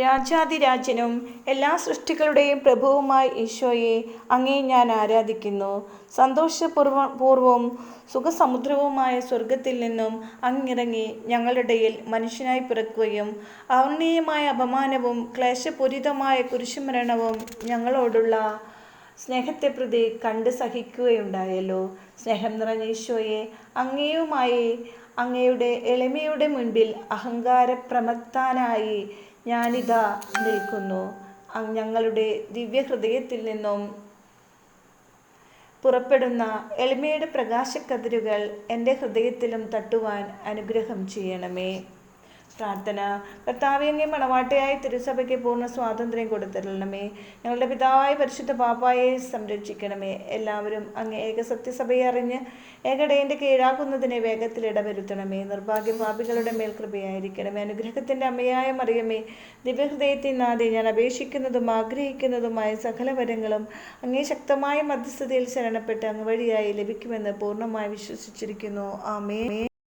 രാജാധിരാജനും എല്ലാ സൃഷ്ടികളുടെയും പ്രഭുവുമായ ഈശോയെ, അങ്ങേ ഞാൻ ആരാധിക്കുന്നു. സന്തോഷപൂർവ്വവും സുഖസമുദ്രവുമായ സ്വർഗത്തിൽ നിന്നും അങ്ങിറങ്ങി ഞങ്ങളുടെ ഇടയിൽ മനുഷ്യനായി പിറക്കുകയും അവർണ്ണീയമായ അപമാനവും ക്ലേശപൂരിതമായ കുരിശുമരണവും ഞങ്ങളോടുള്ള സ്നേഹത്തെ പ്രതി കണ്ട് സഹിക്കുകയുണ്ടായല്ലോ. സ്നേഹം നിറഞ്ഞ ഈശോയെ, അങ്ങയുമായി അങ്ങയുടെ എളിമയുടെ മുൻപിൽ അഹങ്കാരപ്രമത്തനായി ഞാനിതാ നിൽക്കുന്നു. ഞങ്ങളുടെ ദിവ്യഹൃദയത്തിൽ നിന്നും പുറപ്പെടുന്ന എളിമയുടെ പ്രകാശക്കതിരുകൾ എൻ്റെ ഹൃദയത്തിലും തട്ടുവാൻ അനുഗ്രഹം ചെയ്യണമേ. പ്രാർത്ഥന. കർത്താവേ, അങ്ങേ മണവാട്ടിയായ തിരുസഭയ്ക്ക് പൂർണ്ണ സ്വാതന്ത്ര്യം കൊടുത്തരണമേ. ഞങ്ങളുടെ പിതാവായ പരിശുദ്ധ പാപ്പായെ സംരക്ഷിക്കണമേ. എല്ലാവരും അങ്ങ് ഏകസത്യസഭയെ അറിഞ്ഞ് ഏകടയൻ്റെ കീഴാകുന്നതിനെ വേഗത്തിൽ ഇടവരുത്തണമേ. നിർഭാഗ്യപാപികളുടെ മേൽ കൃപയായിരിക്കണമേ. അനുഗ്രഹത്തിൻ്റെ അമ്മയായ മറിയമേ, ദിവ്യഹൃദയത്തിൽ നാഥേ, ഞാൻ അപേക്ഷിക്കുന്നതും ആഗ്രഹിക്കുന്നതുമായ സകല വരങ്ങളും അങ്ങേ ശക്തമായ മധ്യസ്ഥതയിൽ ശരണപ്പെട്ട് അങ്ങ് വഴിയായി ലഭിക്കുമെന്ന് പൂർണ്ണമായി വിശ്വസിച്ചിരിക്കുന്നു. ആമേൻ.